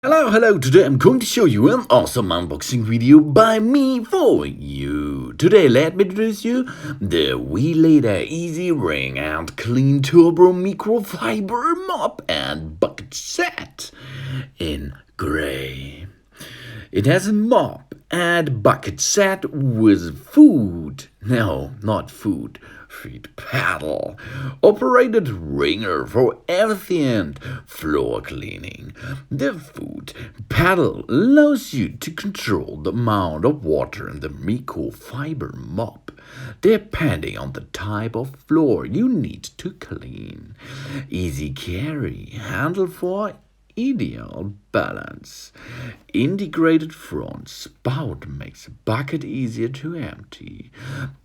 Hello, today I'm going to show you an awesome unboxing video by me for you. Today let me introduce you the Vileda Easy Wring and Clean Turbo Microfibre Mop and Bucket Set in grey. It has a mop and bucket set with food. No, not food. Feed paddle. Operated wringer for efficient floor cleaning. The food paddle allows you to control the amount of water in the microfiber mop, depending on the type of floor you need to clean. Easy carry, handle for ideal balance. Integrated front spout makes a bucket easier to empty.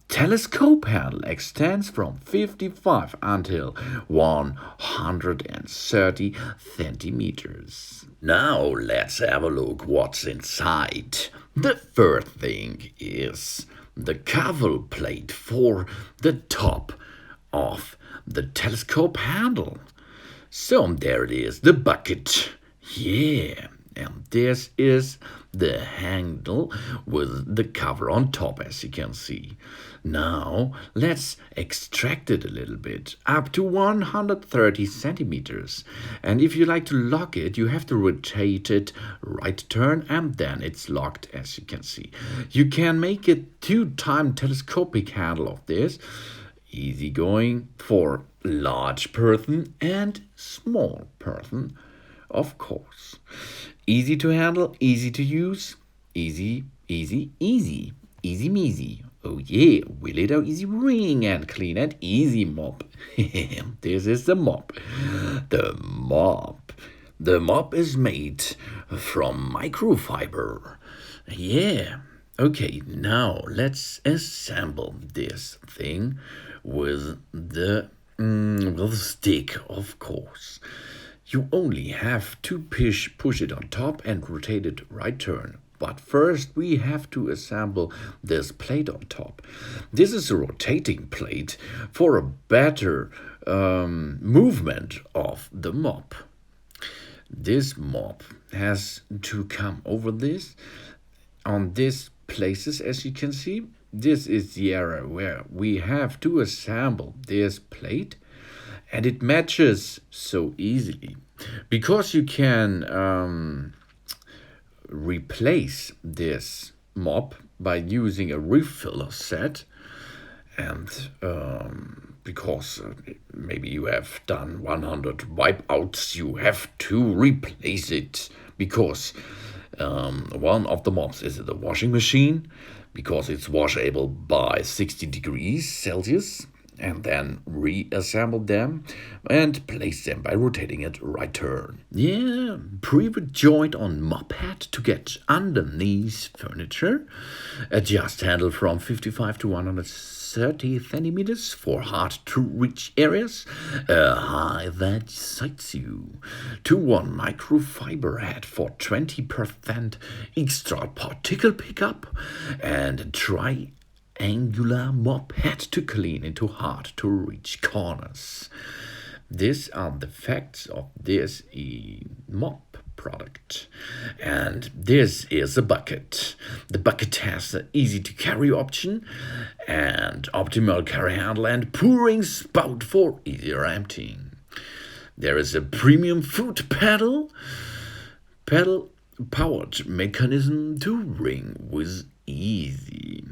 Telescope handle extends from 55 until 130 centimeters. Now let's have a look what's inside. The first thing is the cover plate for the top of the telescope handle. So there it is, the bucket. Yeah, and this is the handle with the cover on top, as you can see. Now let's extract it a little bit, up to 130 centimeters. And if you like to lock it, you have to rotate it right turn, and then it's locked, as you can see. You can make it 2-time telescopic handle of this. Easy going for large person and small person, of course. Easy to handle, easy to use, easy measy. Oh yeah, Vileda Easy Wring and Clean and Easy Mop. This is the mop. The mop is made from microfiber. Yeah. Okay, now let's assemble this thing with the stick, of course. You only have to push it on top and rotate it right turn. But first we have to assemble this plate on top. This is a rotating plate for a better movement of the mop. This mop has to come over this on these places, as you can see. This is the area where we have to assemble this plate, and it matches so easily because you can replace this mop by using a refiller set, and because maybe you have done 100 wipeouts, you have to replace it because one of the mops is the washing machine, because it's washable by 60 degrees Celsius, and then reassemble them and place them by rotating it right turn. Yeah, pivot joint on mop head to get underneath furniture. Adjust handle from 55 to 130 centimeters for hard to reach areas. A height that excites you. 2-1 microfiber head for 20% extra particle pickup, and triangular mop head to clean into hard to reach corners. These are the facts of this mop product. And this is a bucket. The bucket has an easy to carry option and optimal carry handle and pouring spout for easier emptying. There is a premium foot paddle powered mechanism to wring with easy.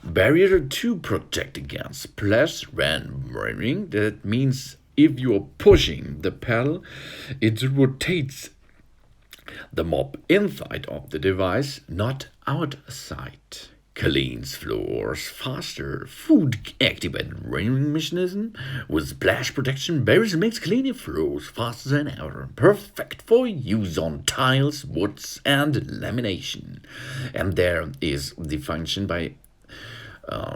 Barrier to protect against splash when wringing. That means if you are pushing the paddle, it rotates the mop inside of the device, not outside. Cleans floors faster. Food activated wringing mechanism with splash protection barriers makes cleaning floors faster than ever. Perfect for use on tiles, woods, and lamination. And there is the function by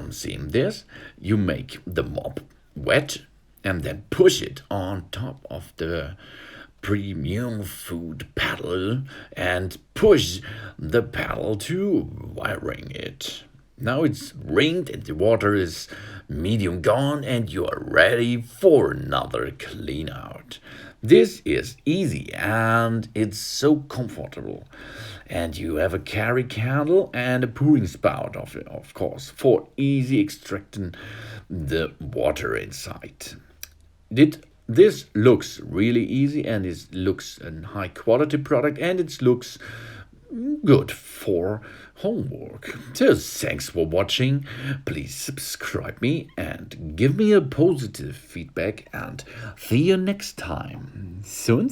seeing this. You make the mop wet and then push it on top of the premium food paddle and push the paddle to wiring it. Now it's ringed and the water is medium gone and you are ready for another clean out. This is easy and it's so comfortable. And you have a carry candle and a pouring spout of course for easy extracting the water inside. This looks really easy and it looks a high quality product and it looks good for homework. So thanks for watching. Please subscribe me and give me a positive feedback and see you next time. Soon.